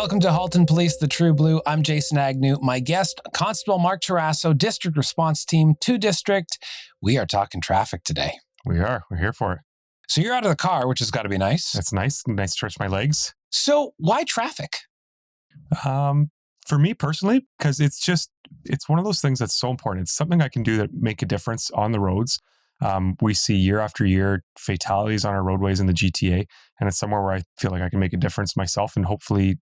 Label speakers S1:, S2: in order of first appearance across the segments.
S1: Welcome to Halton Police, the True Blue. I'm Jason Agnew. My guest, Constable Marc Taraso, District Response Team 2 District. We are talking traffic today.
S2: We are. We're here for it.
S1: So you're out of the car, which has got to be nice.
S2: That's nice. Nice to stretch my legs.
S1: So why traffic?
S2: For me personally, because it's one of those things that's so important. It's something I can do that make a difference on the roads. We see year after year fatalities on our roadways in the GTA, and it's somewhere where I feel like I can make a difference myself and hopefully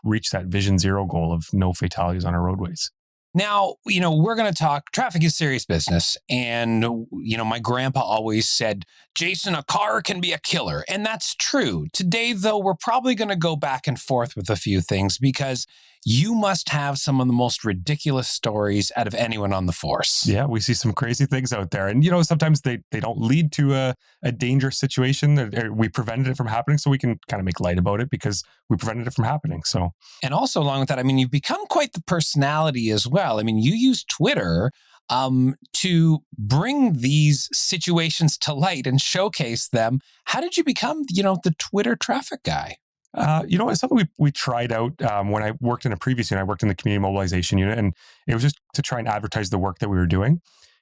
S2: reach that Vision Zero goal of no fatalities on our roadways.
S1: Now, we're going to talk, traffic is serious business. And, my grandpa always said, Jason, a car can be a killer. And that's true. Today, though, we're probably going to go back and forth with a few things because you must have some of the most ridiculous stories out of anyone on the force.
S2: Yeah, we see some crazy things out there. And, sometimes they don't lead to a dangerous situation. We prevented it from happening, so we can kind of make light about it because we prevented it from happening. So,
S1: and also along with that, you've become quite the personality as well. You use Twitter to bring these situations to light and showcase them. How did you become, the Twitter traffic guy?
S2: It's something we tried out when I worked in a previous unit. I worked in the community mobilization unit, and it was just to try and advertise the work that we were doing.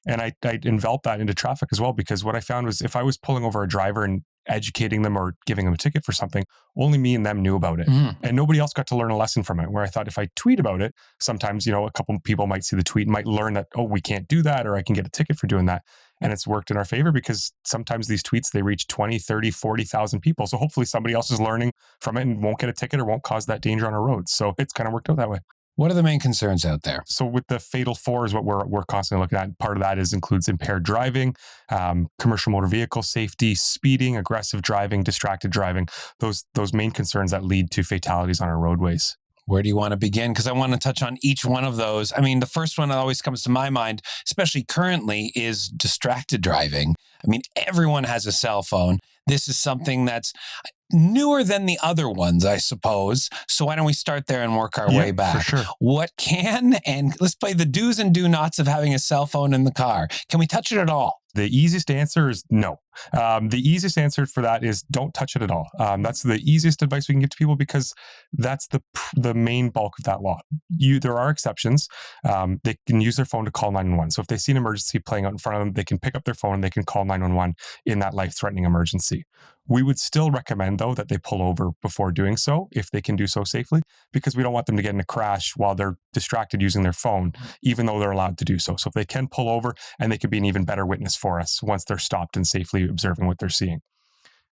S2: And I enveloped that into traffic as well, because what I found was if I was pulling over a driver and educating them or giving them a ticket for something, only me and them knew about it.
S1: Mm.
S2: And nobody else got to learn a lesson from it, where I thought if I tweet about it, sometimes, a couple people might see the tweet and might learn that, oh, we can't do that, or I can get a ticket for doing that. And it's worked in our favor because sometimes these tweets, they reach 20, 30, 40,000 people. So hopefully somebody else is learning from it and won't get a ticket or won't cause that danger on our roads. So it's kind of worked out that way.
S1: What are the main concerns out there?
S2: So with the fatal four is what we're constantly looking at. Part of that includes impaired driving, commercial motor vehicle safety, speeding, aggressive driving, distracted driving, those main concerns that lead to fatalities on our roadways.
S1: Where do you want to begin? Because I want to touch on each one of those. The first one that always comes to my mind, especially currently, is distracted driving. Everyone has a cell phone. This is something that's newer than the other ones, I suppose. So why don't we start there and work our way back?
S2: For sure.
S1: What can, and let's play the do's and do nots of having a cell phone in the car. Can we touch it at all?
S2: The easiest answer is no. The easiest answer for that is don't touch it at all. That's the easiest advice we can give to people because that's the main bulk of that law. There are exceptions. They can use their phone to call 911. So if they see an emergency playing out in front of them, they can pick up their phone and they can call 911 in that life-threatening emergency. We would still recommend, though, that they pull over before doing so, if they can do so safely, because we don't want them to get in a crash while they're distracted using their phone, even though they're allowed to do so. So if they can pull over, and they could be an even better witness for us once they're stopped and safely observing what they're seeing.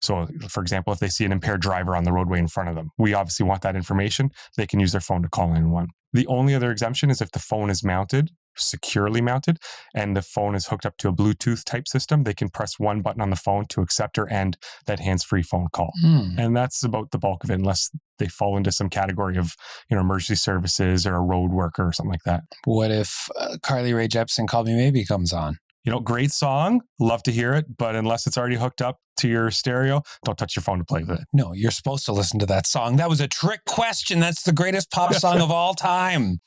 S2: So, for example, if they see an impaired driver on the roadway in front of them, we obviously want that information. They can use their phone to call 911. The only other exemption is if the phone is mounted, securely mounted, and the phone is hooked up to a Bluetooth type system, they can press one button on the phone to accept or end that hands-free phone call. And that's about the bulk of it, unless they fall into some category of, emergency services or a road worker or something like that.
S1: What if Carly Rae Jepsen Call Me Maybe comes on?
S2: Great song. Love to hear it. But unless it's already hooked up to your stereo, don't touch your phone to play with it.
S1: No, you're supposed to listen to that song. That was a trick question. That's the greatest pop song of all time.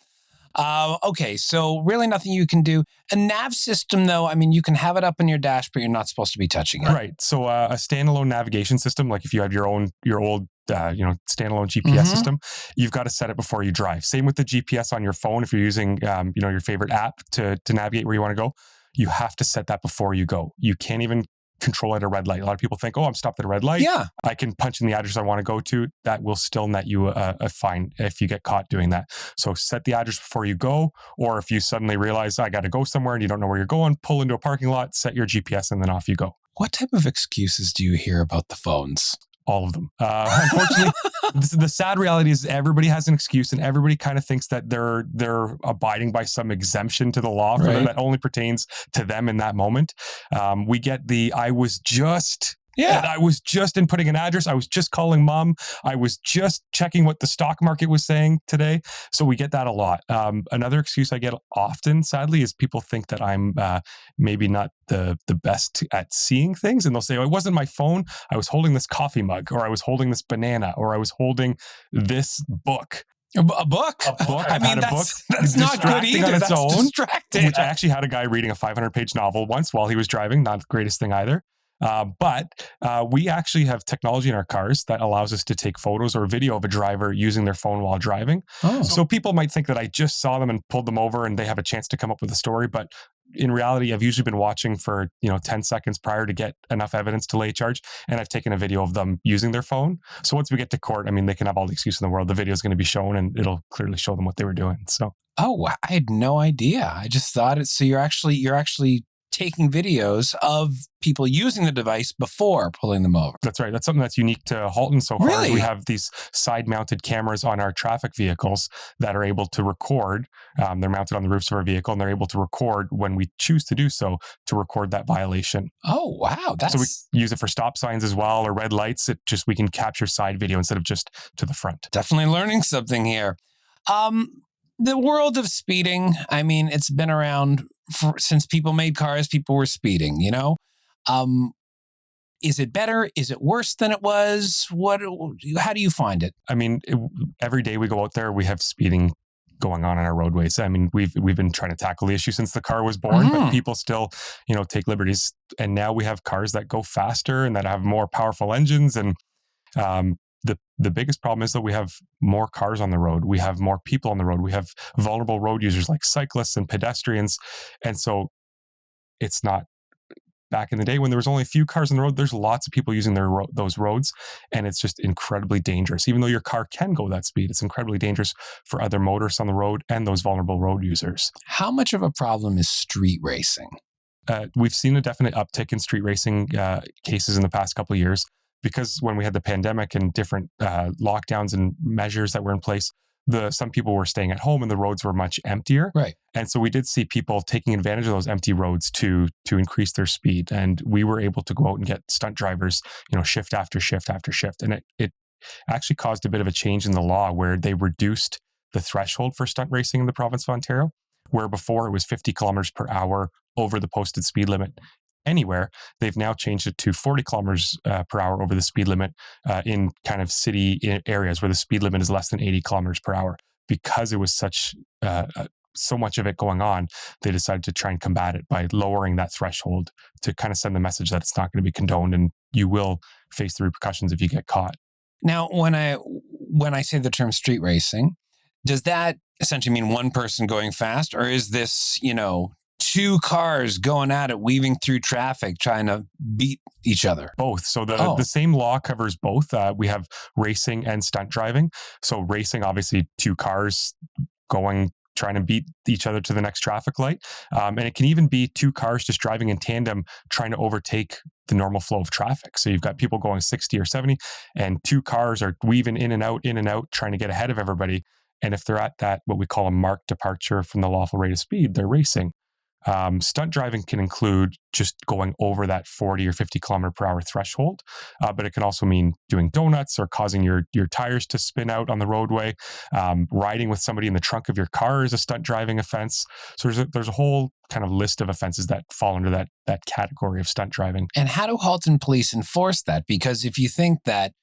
S1: Okay, so really nothing you can do. A nav system, though, you can have it up in your dash, but you're not supposed to be touching it.
S2: Right. So a standalone navigation system, like if you have your old standalone GPS system, you've got to set it before you drive. Same with the GPS on your phone. If you're using, your favorite app to navigate where you want to go, you have to set that before you go. You can't even control at a red light. A lot of people think, oh, I'm stopped at a red light.
S1: Yeah.
S2: I can punch in the address I want to go to. That will still net you a fine if you get caught doing that. So set the address before you go, or if you suddenly realize I got to go somewhere and you don't know where you're going, pull into a parking lot, set your GPS, and then off you go.
S1: What type of excuses do you hear about the phones?
S2: All of them. Unfortunately, the sad reality is everybody has an excuse, and everybody kind of thinks that they're abiding by some exemption to the law for them that only pertains to them in that moment. We get I was just inputting an address. I was just calling mom. I was just checking what the stock market was saying today. So we get that a lot. Another excuse I get often, sadly, is people think that I'm maybe not the best at seeing things. And they'll say, oh, it wasn't my phone. I was holding this coffee mug, or I was holding this banana, or I was holding this book.
S1: A book?
S2: A book. I've had a book.
S1: That's not good either.
S2: On its own,
S1: distracting.
S2: which I actually had a guy reading a 500-page novel once while he was driving. Not the greatest thing either. But we actually have technology in our cars that allows us to take photos or video of a driver using their phone while driving.
S1: Oh,
S2: So people might think that I just saw them and pulled them over and they have a chance to come up with a story. But in reality, I've usually been watching for 10 seconds prior to get enough evidence to lay a charge, and I've taken a video of them using their phone. So once we get to court, I mean, they can have all the excuse in the world. The video is going to be shown, and it'll clearly show them what they were doing. So,
S1: oh, I had no idea. I just thought it. So you're actually taking videos of people using the device before pulling them over.
S2: That's right. That's something that's unique to Halton so far.
S1: Really?
S2: We have these side-mounted cameras on our traffic vehicles that are able to record. They're mounted on the roofs of our vehicle, and they're able to record when we choose to do so, to record that violation.
S1: Oh, wow.
S2: So we use it for stop signs as well, or red lights. We can capture side video instead of just to the front. Definitely
S1: learning something here. The world of speeding, I mean, it's been around since people made cars, people were speeding, Is it better? Is it worse than it was? How do you find it?
S2: I mean, every day we go out there, we have speeding going on our roadways. I mean, we've been trying to tackle the issue since the car was born, but people still, take liberties. And now we have cars that go faster and that have more powerful engines. And the biggest problem is that we have more cars on the road. We have more people on the road. We have vulnerable road users like cyclists and pedestrians. And so it's not back in the day when there was only a few cars on the road. There's lots of people using those roads, and it's just incredibly dangerous. Even though your car can go that speed, it's incredibly dangerous for other motorists on the road and those vulnerable road users.
S1: How much of a problem is street racing?
S2: We've seen a definite uptick in street racing cases in the past couple of years, because when we had the pandemic and different lockdowns and measures that were in place, some people were staying at home and the roads were much emptier.
S1: Right.
S2: And so we did see people taking advantage of those empty roads to increase their speed. And we were able to go out and get stunt drivers, shift after shift after shift. And it actually caused a bit of a change in the law where they reduced the threshold for stunt racing in the province of Ontario, where before it was 50 kilometers per hour over the posted speed limit anywhere. They've now changed it to 40 kilometers per hour over the speed limit in kind of city areas where the speed limit is less than 80 kilometers per hour. Because it was so much of it going on, they decided to try and combat it by lowering that threshold to kind of send the message that it's not going to be condoned and you will face the repercussions if you get caught.
S1: Now, when I say the term street racing, does that essentially mean one person going fast, or is this, two cars going at it, weaving through traffic, trying to beat each other?
S2: Both. So the same law covers both. We have racing and stunt driving. So racing, obviously, two cars trying to beat each other to the next traffic light. And it can even be two cars just driving in tandem, trying to overtake the normal flow of traffic. So you've got people going 60 or 70 and two cars are weaving in and out, trying to get ahead of everybody. And if they're at that, what we call a marked departure from the lawful rate of speed, they're racing. Stunt driving can include just going over that 40 or 50 kilometer per hour threshold, but it can also mean doing donuts or causing your tires to spin out on the roadway. Riding with somebody in the trunk of your car is a stunt driving offense. So there's a whole kind of list of offenses that fall under that category of stunt driving.
S1: And how do Halton police enforce that? Because if you think that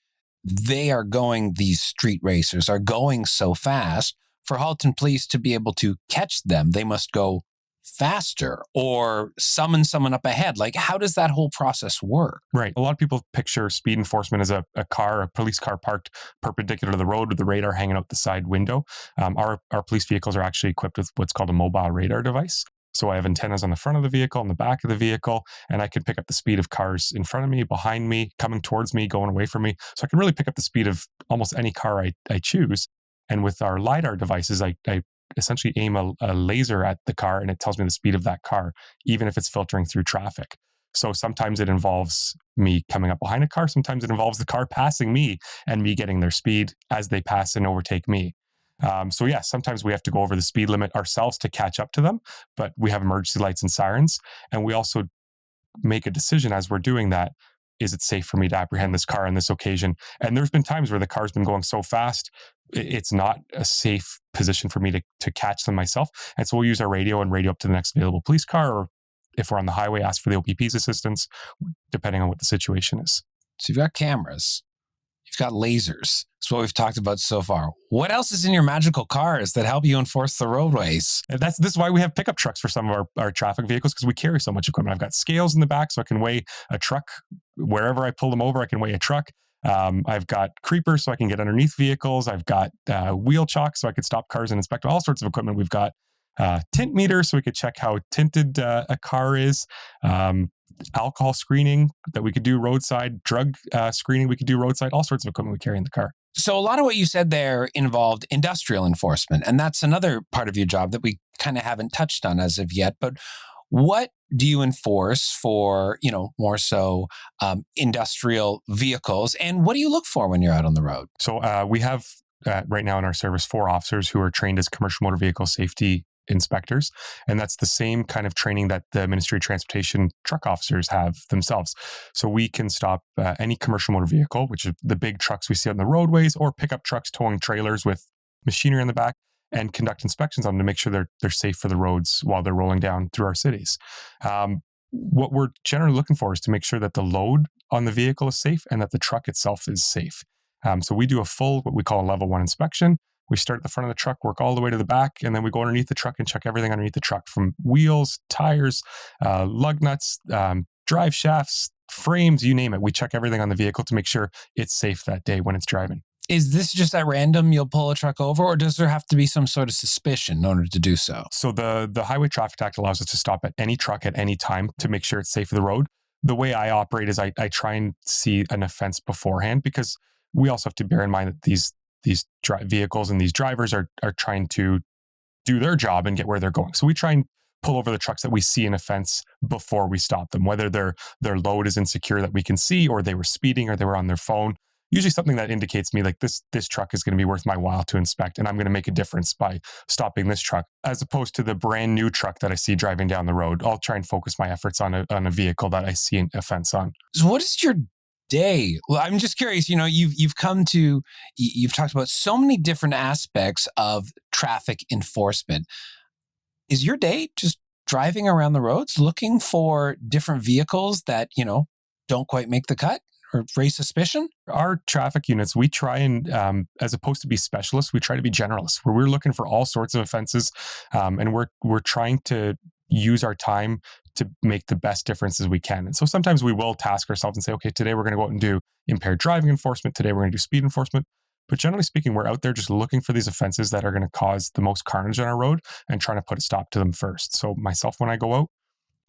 S1: these street racers are going so fast, for Halton police to be able to catch them, they must go faster or summon someone up ahead. Like, how does that whole process work?
S2: Right. A lot of people picture speed enforcement as a police car parked perpendicular to the road with the radar hanging out the side window. Our police vehicles are actually equipped with what's called a mobile radar device. So I have antennas on the front of the vehicle, on the back of the vehicle, and I can pick up the speed of cars in front of me, behind me, coming towards me, going away from me. So I can really pick up the speed of almost any car I choose. And with our LiDAR devices, I essentially aim a laser at the car and it tells me the speed of that car, even if it's filtering through traffic. So sometimes it involves me coming up behind a car. Sometimes it involves the car passing me and me getting their speed as they pass and overtake me. So yeah, sometimes we have to go over the speed limit ourselves to catch up to them, but we have emergency lights and sirens. And we also make a decision as we're doing that. Is it safe for me to apprehend this car on this occasion? And there's been times where the car's been going so fast, it's not a safe position for me to catch them myself. And so we'll use our radio and radio up to the next available police car, or if we're on the highway, ask for the OPP's assistance, depending on what the situation is.
S1: So you've got cameras. You've got lasers. That's what we've talked about so far. What else is in your magical cars that help you enforce the roadways?
S2: And this is why we have pickup trucks for some of our traffic vehicles, because we carry so much equipment. I've got scales in the back so I can weigh a truck. Wherever I pull them over, I can weigh a truck. I've got creepers so I can get underneath vehicles. I've got wheel chalk so I could stop cars and inspect all sorts of equipment. We've got tint meters so we could check how tinted a car is. Alcohol screening that we could do roadside, drug screening we could do roadside, all sorts of equipment we carry in the car.
S1: So a lot of what you said there involved industrial enforcement, and that's another part of your job that we kind of haven't touched on as of yet. But what do you enforce for, more so industrial vehicles, and what do you look for when you're out on the road?
S2: So we have right now in our service 4 officers who are trained as commercial motor vehicle safety inspectors. And that's the same kind of training that the Ministry of Transportation truck officers have themselves. So we can stop any commercial motor vehicle, which is the big trucks we see on the roadways, or pickup trucks towing trailers with machinery in the back, and conduct inspections on them to make sure they're safe for the roads while they're rolling down through our cities. What we're generally looking for is to make sure that the load on the vehicle is safe and that the truck itself is safe. So we do a full, what we call a level 1 inspection. We start at the front of the truck, work all the way to the back, and then we go underneath the truck and check everything underneath the truck, from wheels, tires, lug nuts, drive shafts, frames, you name it. We check everything on the vehicle to make sure it's safe that day when it's driving.
S1: Is this just at random, you'll pull a truck over, or does there have to be some sort of suspicion in order to do so?
S2: So the Highway Traffic Act allows us to stop at any truck at any time to make sure it's safe for the road. The way I operate is I try and see an offense beforehand, because we also have to bear in mind that these vehicles and these drivers are trying to do their job and get where they're going. So we try and pull over the trucks that we see an offense before we stop them, whether their load is insecure that we can see, or they were speeding, or they were on their phone. Usually something that indicates me like this truck is going to be worth my while to inspect, and I'm going to make a difference by stopping this truck, as opposed to the brand new truck that I see driving down the road. I'll try and focus my efforts on a vehicle that I see an offense on.
S1: So what is your day? Well, I'm just curious, you've talked about so many different aspects of traffic enforcement. Is your day just driving around the roads looking for different vehicles that, don't quite make the cut or raise suspicion?
S2: Our traffic units, we try and, as opposed to be specialists, we try to be generalists, where we're looking for all sorts of offenses, and we're trying to use our time to make the best differences we can. And so sometimes we will task ourselves and say, okay, today we're going to go out and do impaired driving enforcement. Today we're going to do speed enforcement. But generally speaking, we're out there just looking for these offenses that are going to cause the most carnage on our road and trying to put a stop to them first. So myself, when I go out,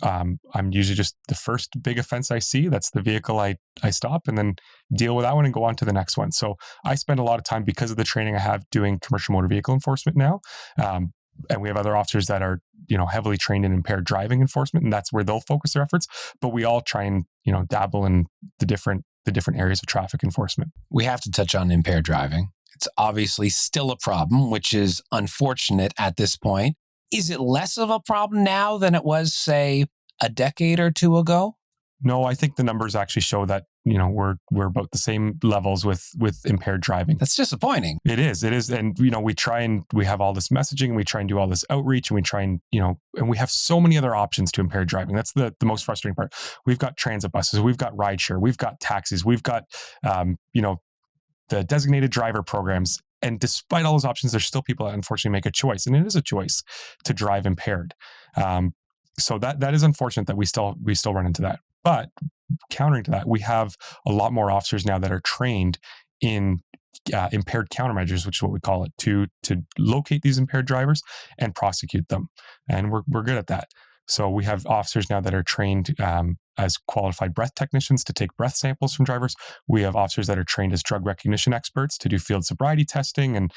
S2: I'm usually just the first big offense I see, that's the vehicle I stop, and then deal with that one and go on to the next one. So I spend a lot of time, because of the training I have, doing commercial motor vehicle enforcement now. And we have other officers that are, heavily trained in impaired driving enforcement, and that's where they'll focus their efforts. But we all try and, dabble in the different areas of traffic enforcement.
S1: We have to touch on impaired driving. It's obviously still a problem, which is unfortunate at this point. Is it less of a problem now than it was, say, a decade or two ago?
S2: No, I think the numbers actually show that, we're about the same levels with impaired driving.
S1: That's disappointing.
S2: It is. And, we have all this messaging, and we try and do all this outreach, and we try and, and we have so many other options to impaired driving. That's the most frustrating part. We've got transit buses, we've got rideshare, we've got taxis, we've got, the designated driver programs. And despite all those options, there's still people that unfortunately make a choice, and it is a choice to drive impaired. So that is unfortunate that we still run into that. But countering to that, we have a lot more officers now that are trained in impaired countermeasures, which is what we call it, to locate these impaired drivers and prosecute them. And we're good at that. So we have officers now that are trained as qualified breath technicians to take breath samples from drivers. We have officers that are trained as drug recognition experts to do field sobriety testing and,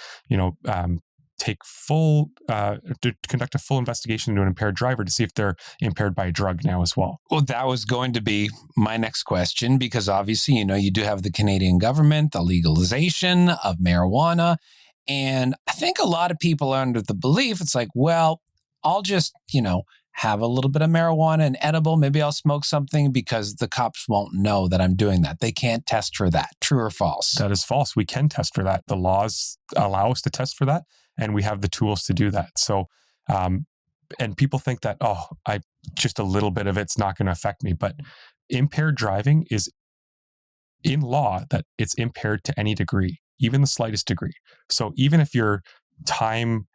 S2: conduct a full investigation into an impaired driver to see if they're impaired by a drug now as well.
S1: Well, that was going to be my next question, because obviously, you do have the Canadian government, the legalization of marijuana. And I think a lot of people are under the belief it's like, well, I'll just, have a little bit of marijuana and edible. Maybe I'll smoke something because the cops won't know that I'm doing that. They can't test for that. True or false?
S2: That is false. We can test for that. The laws allow us to test for that, and we have the tools to do that. So, and people think that, just a little bit of it's not going to affect me. But impaired driving is in law that it's impaired to any degree, even the slightest degree. So even if your time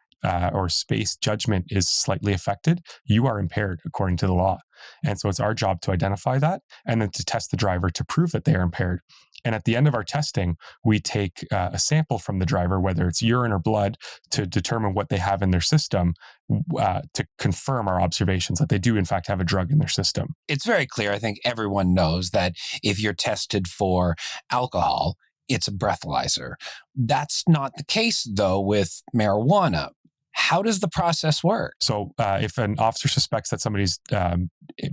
S2: or space judgment is slightly affected, you are impaired according to the law. And so it's our job to identify that and then to test the driver to prove that they are impaired. And at the end of our testing, we take a sample from the driver, whether it's urine or blood, to determine what they have in their system to confirm our observations that they do, in fact, have a drug in their system.
S1: It's very clear. I think everyone knows that if you're tested for alcohol, it's a breathalyzer. That's not the case, though, with marijuana. How does the process work?
S2: So if an officer suspects that somebody's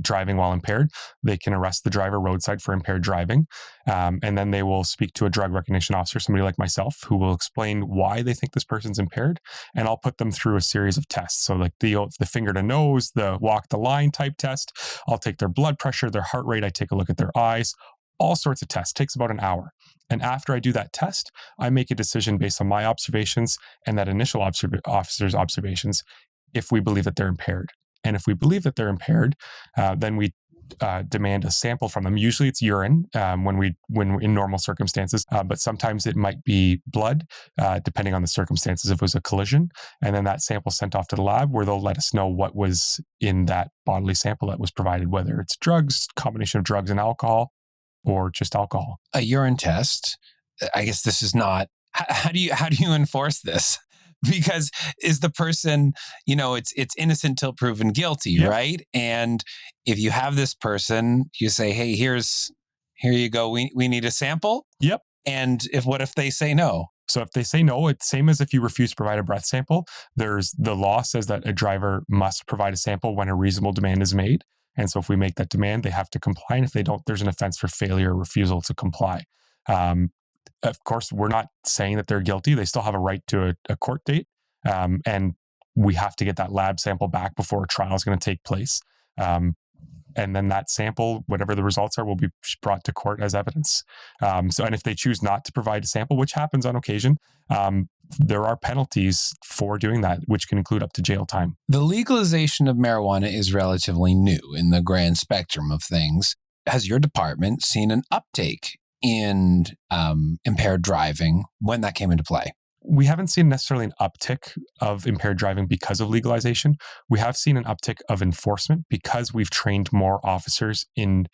S2: driving while impaired, they can arrest the driver roadside for impaired driving. And then they will speak to a drug recognition officer, somebody like myself, who will explain why they think this person's impaired. And I'll put them through a series of tests. So like the finger to nose, the walk the line type test. I'll take their blood pressure, their heart rate. I take a look at their eyes. All sorts of tests. Takes about an hour. And after I do that test, I make a decision based on my observations and that initial officer's observations if we believe that they're impaired. And if we believe that they're impaired, then we demand a sample from them. Usually it's urine when in normal circumstances, but sometimes it might be blood, depending on the circumstances if it was a collision. And then that sample sent off to the lab where they'll let us know what was in that bodily sample that was provided, whether it's drugs, combination of drugs and alcohol, or just alcohol.
S1: A urine test. I guess this is not. How do you enforce this? Because is the person, it's innocent till proven guilty,
S2: Yep.
S1: right? And if you have this person, you say, "Hey, here you go. We need a sample."
S2: Yep.
S1: And what if they say no?
S2: So if they say no, it's same as if you refuse to provide a breath sample. The law says that a driver must provide a sample when a reasonable demand is made. And so if we make that demand, they have to comply. And if they don't, there's an offense for failure or refusal to comply. Of course, we're not saying that they're guilty. They still have a right to a court date. And we have to get that lab sample back before a trial is going to take place. And then that sample, whatever the results are, will be brought to court as evidence. And if they choose not to provide a sample, which happens on occasion, there are penalties for doing that, which can include up to jail time.
S1: The legalization of marijuana is relatively new in the grand spectrum of things. Has your department seen an uptake in impaired driving when that came into play?
S2: We haven't seen necessarily an uptick of impaired driving because of legalization. We have seen an uptick of enforcement because we've trained more officers in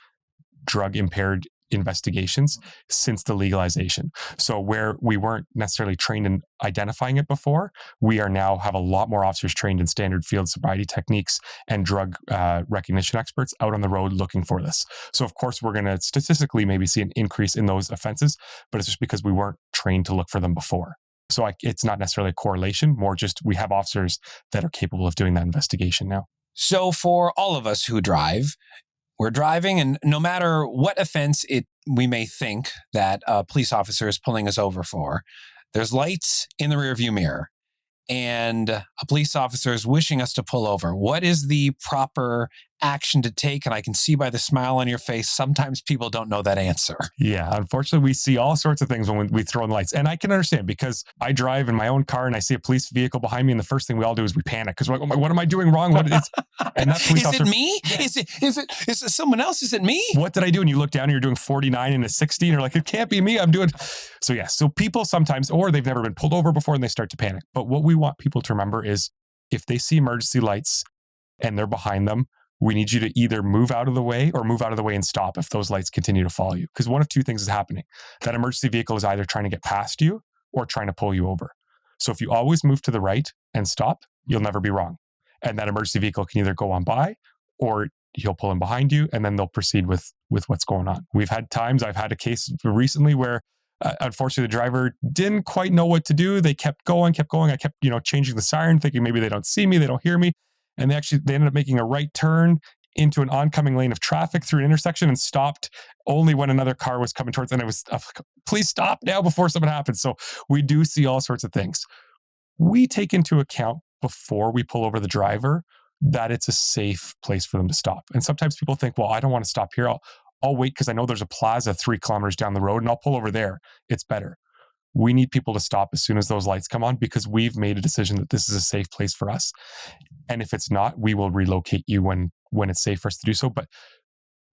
S2: drug impaired investigations since the legalization. So where we weren't necessarily trained in identifying it before, we are now have a lot more officers trained in standard field sobriety techniques and drug recognition experts out on the road looking for this. So of course, we're going to statistically maybe see an increase in those offenses, but it's just because we weren't trained to look for them before. So it's not necessarily a correlation, more just we have officers that are capable of doing that investigation now.
S1: So for all of us who drive, we're driving, and no matter what offense we may think that a police officer is pulling us over for, there's lights in the rearview mirror, and a police officer is wishing us to pull over. What is the proper action to take? And I can see by the smile on your face, sometimes people don't know that answer.
S2: Yeah, unfortunately, we see all sorts of things when we throw in the lights. And I can understand because I drive in my own car and I see a police vehicle behind me. And the first thing we all do is we panic because what am I doing wrong? And that police
S1: is
S2: officer,
S1: it me? Is it someone else? Is it me?
S2: What did I do? And you look down and you're doing 49 and a 60 and you're like, it can't be me. I'm doing. So yeah, so people sometimes, or they've never been pulled over before and they start to panic. But what we want people to remember is if they see emergency lights and they're behind them, we need you to either move out of the way or move out of the way and stop if those lights continue to follow you. Because one of two things is happening. That emergency vehicle is either trying to get past you or trying to pull you over. So if you always move to the right and stop, you'll never be wrong. And that emergency vehicle can either go on by or he'll pull in behind you and then they'll proceed with what's going on. I've had a case recently where unfortunately the driver didn't quite know what to do. They kept going. I kept, changing the siren, thinking maybe they don't see me, they don't hear me. And they ended up making a right turn into an oncoming lane of traffic through an intersection and stopped only when another car was coming towards. And it was, please stop now before something happens. So we do see all sorts of things. We take into account before we pull over the driver that it's a safe place for them to stop. And sometimes people think, well, I don't want to stop here. I'll wait because I know there's a plaza 3 kilometers down the road and I'll pull over there. It's better. We need people to stop as soon as those lights come on because we've made a decision that this is a safe place for us. And if it's not, we will relocate you when it's safe for us to do so. But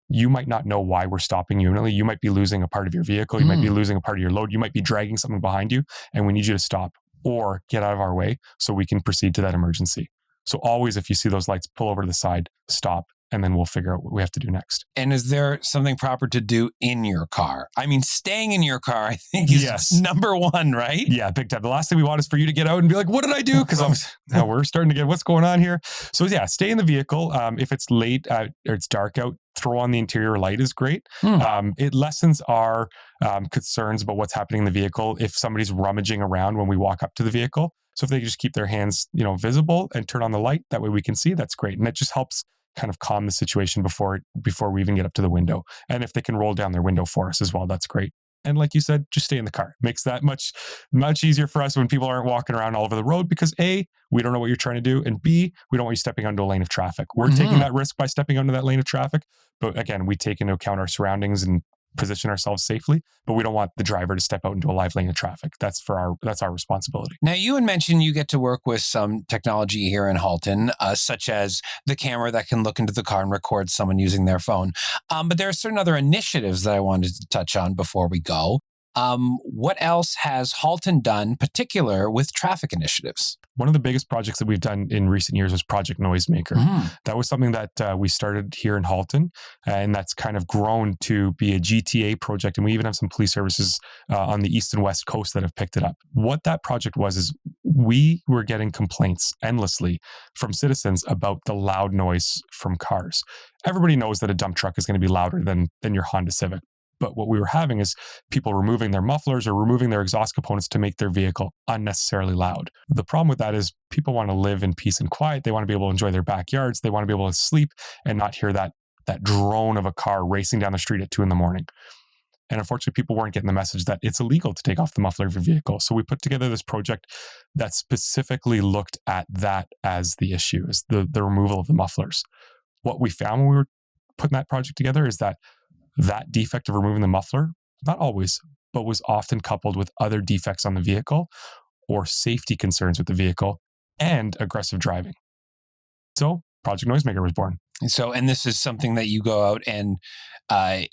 S2: you might not know why we're stopping you imminently. You might be losing a part of your vehicle. You might be losing a part of your load. You might be dragging something behind you, and we need you to stop or get out of our way so we can proceed to that emergency. So always, if you see those lights, pull over to the side, stop, and then we'll figure out what we have to do next.
S1: And is there something proper to do in your car? I mean, staying in your car, I think, is number one, right?
S2: Yeah, big time. The last thing we want is for you to get out and be like, what did I do? Because now we're starting to get what's going on here. So yeah, stay in the vehicle. If it's late or it's dark out, throw on the interior light is great. It lessens our concerns about what's happening in the vehicle if somebody's rummaging around when we walk up to the vehicle. So if they just keep their hands, visible and turn on the light, that way we can see, that's great. And it just helps kind of calm the situation before we even get up to the window. And if they can roll down their window for us as well, that's great. And like you said, just stay in the car. Makes that much easier for us when people aren't walking around all over the road, because A, we don't know what you're trying to do, and B, we don't want you stepping onto a lane of traffic. We're taking that risk by stepping onto that lane of traffic. But again, we take into account our surroundings and position ourselves safely, but we don't want the driver to step out into a live lane of traffic. That's our responsibility.
S1: Now, you had mentioned you get to work with some technology here in Halton, such as the camera that can look into the car and record someone using their phone. But there are certain other initiatives that I wanted to touch on before we go. What else has Halton done, particular with traffic initiatives?
S2: One of the biggest projects that we've done in recent years was Project Noisemaker. That was something that we started here in Halton, and that's kind of grown to be a GTA project. And we even have some police services on the east and west coast that have picked it up. What that project was is we were getting complaints endlessly from citizens about the loud noise from cars. Everybody knows that a dump truck is going to be louder than your Honda Civic. But what we were having is people removing their mufflers or removing their exhaust components to make their vehicle unnecessarily loud. The problem with that is people want to live in peace and quiet. They want to be able to enjoy their backyards. They want to be able to sleep and not hear that drone of a car racing down the street at 2 a.m. And unfortunately, people weren't getting the message that it's illegal to take off the muffler of your vehicle. So we put together this project that specifically looked at that as the issue, is the removal of the mufflers. What we found when we were putting that project together is that defect of removing the muffler, not always, but was often coupled with other defects on the vehicle or safety concerns with the vehicle and aggressive driving. So Project Noisemaker was born.
S1: And this is something that you go out and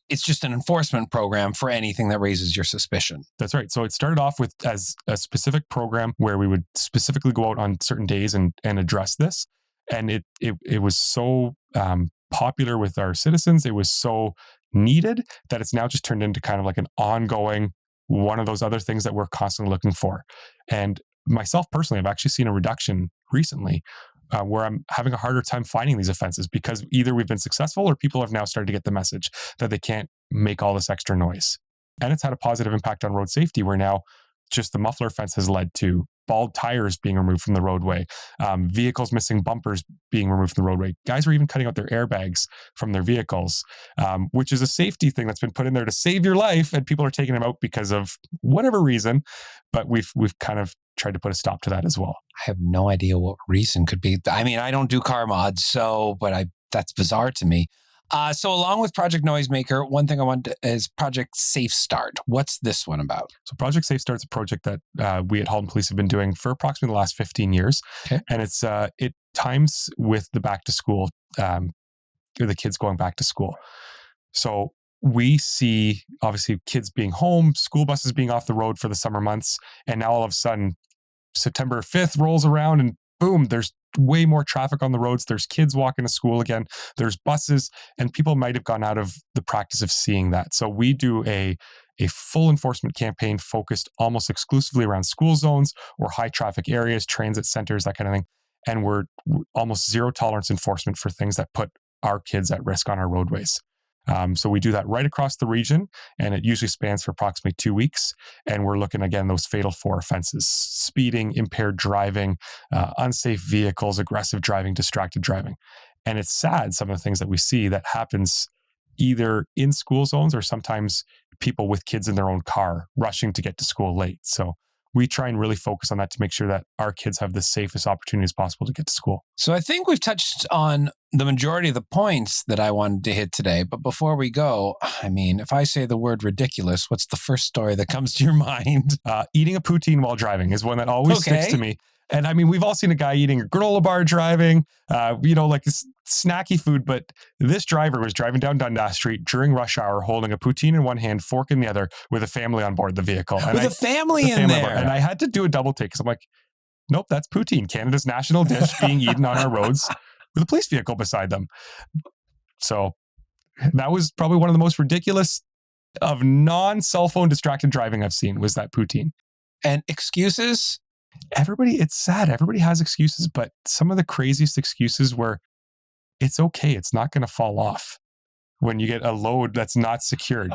S1: it's just an enforcement program for anything that raises your suspicion.
S2: That's right. So it started off with as a specific program where we would specifically go out on certain days and address this. And it was so popular with our citizens. It was so needed that it's now just turned into kind of like an ongoing one of those other things that we're constantly looking for. And myself personally, I've actually seen a reduction recently where I'm having a harder time finding these offenses because either we've been successful or people have now started to get the message that they can't make all this extra noise. And it's had a positive impact on road safety, where now just the muffler offense has led to bald tires being removed from the roadway, vehicles missing bumpers being removed from the roadway. Guys are even cutting out their airbags from their vehicles, which is a safety thing that's been put in there to save your life, and people are taking them out because of whatever reason. But we've kind of tried to put a stop to that as well.
S1: I have no idea what reason could be. I mean, I don't do car mods, that's bizarre to me. So along with Project Noisemaker, one thing I want is Project Safe Start. What's this one about?
S2: So Project Safe Start is a project that we at Halton Police have been doing for approximately the last 15 years.
S1: Okay.
S2: And it times with the back to school, or the kids going back to school. So we see, obviously, kids being home, school buses being off the road for the summer months. And now all of a sudden, September 5th rolls around and boom, there's way more traffic on the roads. There's kids walking to school again. There's buses, and people might have gone out of the practice of seeing that. So we do a full enforcement campaign focused almost exclusively around school zones or high traffic areas, transit centers, that kind of thing. And we're almost zero tolerance enforcement for things that put our kids at risk on our roadways. So we do that right across the region, and it usually spans for approximately 2 weeks. And we're looking, again, those fatal 4 offenses: speeding, impaired driving, unsafe vehicles, aggressive driving, distracted driving. And it's sad, some of the things that we see that happens either in school zones or sometimes people with kids in their own car rushing to get to school late. So we try and really focus on that to make sure that our kids have the safest opportunities possible to get to school.
S1: So I think we've touched on the majority of the points that I wanted to hit today. But before we go, I mean, if I say the word ridiculous, what's the first story that comes to your mind?
S2: Eating a poutine while driving is one that always sticks to me. And I mean, we've all seen a guy eating a granola bar driving, like this snacky food. But this driver was driving down Dundas Street during rush hour, holding a poutine in one hand, fork in the other, with a family on board the vehicle. And
S1: With a family in there.
S2: And I had to do a double take because I'm like, nope, that's poutine, Canada's national dish, being eaten on our roads with a police vehicle beside them. So that was probably one of the most ridiculous of non-cell phone distracted driving I've seen, was that poutine.
S1: And excuses?
S2: It's sad. Everybody has excuses, but some of the craziest excuses where it's okay, it's not going to fall off when you get a load that's not secured.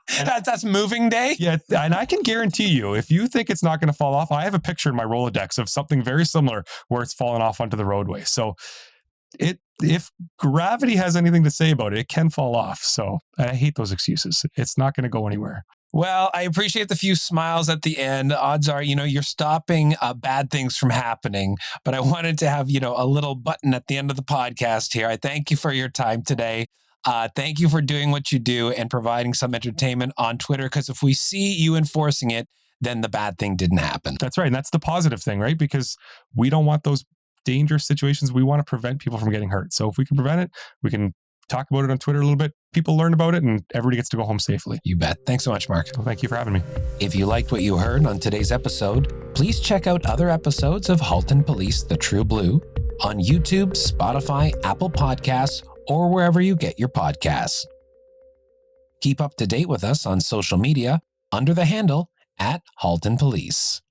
S1: That's moving day?
S2: Yeah, and I can guarantee you, if you think it's not going to fall off, I have a picture in my Rolodex of something very similar where it's fallen off onto the roadway. So if gravity has anything to say about it, it can fall off. So I hate those excuses. It's not going to go anywhere.
S1: Well, I appreciate the few smiles at the end. Odds are, you're stopping bad things from happening. But I wanted to have, a little button at the end of the podcast here. I thank you for your time today. Thank you for doing what you do and providing some entertainment on Twitter. Because if we see you enforcing it, then the bad thing didn't happen.
S2: That's right. And that's the positive thing, right? Because we don't want those dangerous situations. We want to prevent people from getting hurt. So if we can prevent it, we can talk about it on Twitter a little bit. People learn about it and everybody gets to go home safely.
S1: You bet. Thanks so much, Marc.
S2: Well, thank you for having me.
S1: If you liked what you heard on today's episode, please check out other episodes of Halton Police, The True Blue on YouTube, Spotify, Apple Podcasts, or wherever you get your podcasts. Keep up to date with us on social media under the handle @Halton Police.